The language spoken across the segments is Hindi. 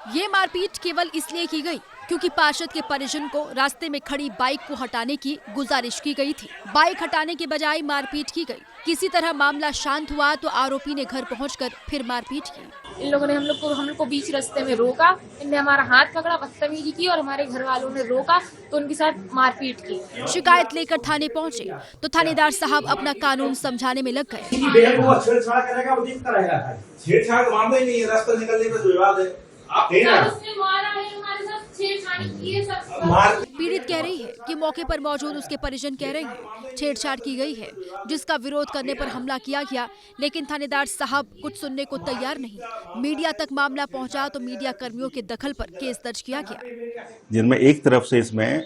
ये मारपीट केवल इसलिए की गई क्योंकि पार्षद के परिजन को रास्ते में खड़ी बाइक को हटाने की गुजारिश की गई थी। बाइक हटाने के बजाय मारपीट की गई। किसी तरह मामला शांत हुआ तो आरोपी ने घर पहुंचकर फिर मारपीट की। इन लोगों ने हम लोग को बीच रास्ते में रोका, इनने हमारा हाथ पकड़ा, बदतमीजी की और हमारे घर वालों ने रोका तो उनके साथ मारपीट की। शिकायत लेकर थाने पहुंचे तो थानेदार साहब अपना कानून समझाने में लग गए। छेड़छाड़ करेगा वो जीत करेगा। छेड़छाड़ का मामला ही नहीं है, रास्ता निकलने का विवाद है। आप उसने मारा है, हमारे साथ छेड़छाड़ी की है सब। पीड़ित कह रही है कि मौके पर मौजूद उसके परिजन कह रहे हैं छेड़छाड़ की गई है, जिसका विरोध करने पर हमला किया गया, लेकिन थानेदार साहब कुछ सुनने को तैयार नहीं। मीडिया तक मामला पहुंचा तो मीडिया कर्मियों के दखल पर केस दर्ज किया गया, जिनमें एक तरफ से इसमें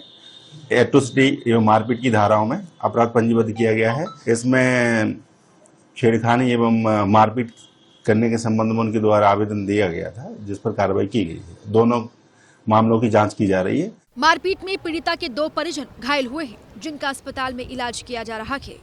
एट्रोसिटी एवं मारपीट की धाराओं में अपराध पंजीबद्ध किया गया है। इसमें छेड़खानी एवं मारपीट करने के संबंध में उनके द्वारा आवेदन दिया गया था, जिस पर कार्रवाई की गई है। दोनों मामलों की जांच की जा रही है। मारपीट में पीड़िता के 2 परिजन घायल हुए हैं, जिनका अस्पताल में इलाज किया जा रहा है।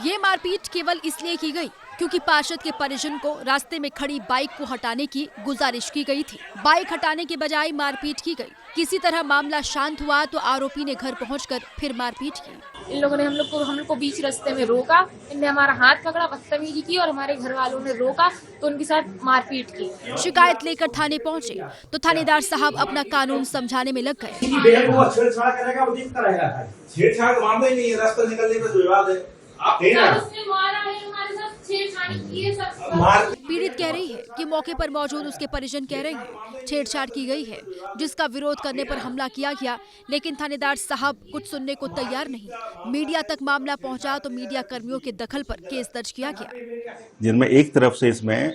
ये मारपीट केवल इसलिए की गई क्योंकि पार्षद के परिजन को रास्ते में खड़ी बाइक को हटाने की गुजारिश की गई थी। बाइक हटाने के बजाय मारपीट की गई। किसी तरह मामला शांत हुआ तो आरोपी ने घर पहुंचकर फिर मारपीट की। इन लोगों ने हम लोग को बीच रास्ते में रोका, इनने हमारा हाथ पकड़ा, बदतमीजी की और हमारे घर वालों ने रोका तो उनके साथ मारपीट की। शिकायत लेकर थाने पहुंचे तो थानेदार साहब अपना कानून समझाने में लग गए। छेड़छाड़ करेगा वो जीत करेगा। छेड़छाड़ का मामला ही नहीं है, रास्ता निकलने का विवाद है। आप उसने मारा है, हमारे साथ छेड़छाड़ी की है सब। पीड़ित कह रही है कि मौके पर मौजूद उसके परिजन कह रहे हैं छेड़छाड़ की गई है, जिसका विरोध करने पर हमला किया गया, लेकिन थानेदार साहब कुछ सुनने को तैयार नहीं। मीडिया तक मामला पहुंचा तो मीडिया कर्मियों के दखल पर केस दर्ज किया गया, जिनमें एक तरफ से इसमें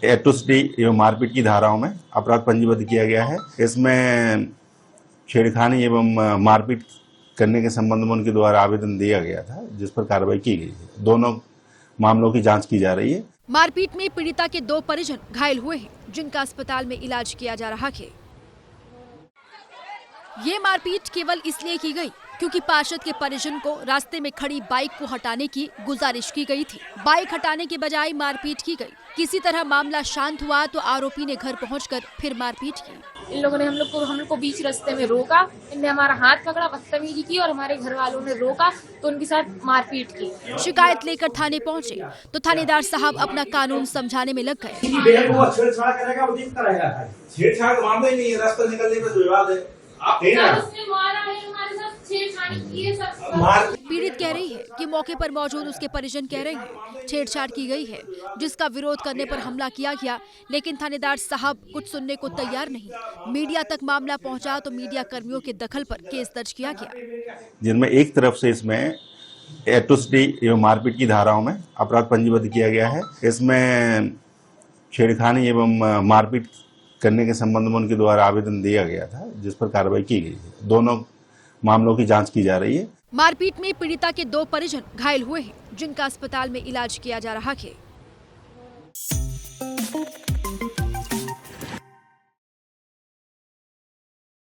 एट्रोसिटी एवं मारपीट की धाराओं में अपराध पंजीबद्ध किया गया है। इसमें छेड़खानी एवं मारपीट करने के संबंध में उनके द्वारा आवेदन दिया गया था, जिस पर कार्रवाई की गई है। दोनों मामलों की जांच की जा रही है। मारपीट में पीड़िता के 2 परिजन घायल हुए हैं, जिनका अस्पताल में इलाज किया जा रहा है। ये मारपीट केवल इसलिए की गई क्योंकि पार्षद के परिजन को रास्ते में खड़ी बाइक को हटाने की गुजारिश की गई थी। बाइक हटाने के बजाय मारपीट की गई। किसी तरह मामला शांत हुआ तो आरोपी ने घर पहुंचकर फिर मारपीट की। इन लोगों ने हम लोग को बीच रास्ते में रोका, इनने हमारा हाथ पकड़ा, बदतमीजी की और हमारे घर वालों ने रोका तो उनके साथ मारपीट की। शिकायत लेकर थाने पहुंचे तो थानेदार साहब अपना कानून समझाने में लग गए। छेड़छाड़ करेगा वो जीत करेगा। छेड़छाड़ का मामला ही नहीं है, रास्ता निकलने का विवाद है। आप उसने मारा है, हमारे साथ छेड़छाड़ी की है सब। पीड़ित कह रही है कि मौके पर मौजूद उसके परिजन कह रहे हैं छेड़छाड़ की गई है, जिसका विरोध करने पर हमला किया गया, लेकिन थानेदार साहब कुछ सुनने को तैयार नहीं। मीडिया तक मामला पहुंचा तो मीडिया कर्मियों के दखल पर केस दर्ज किया गया, जिनमें एक तरफ से इसमें एट्रोसिटी एवं मारपीट की धाराओं में अपराध पंजीबद्ध किया गया है। इसमें छेड़खानी एवं मारपीट करने के संबंध में उनके द्वारा आवेदन दिया गया था, जिस पर कार्रवाई की गई है। दोनों मामलों की जांच की जा रही है। मारपीट में पीड़िता के 2 परिजन घायल हुए हैं, जिनका अस्पताल में इलाज किया जा रहा है।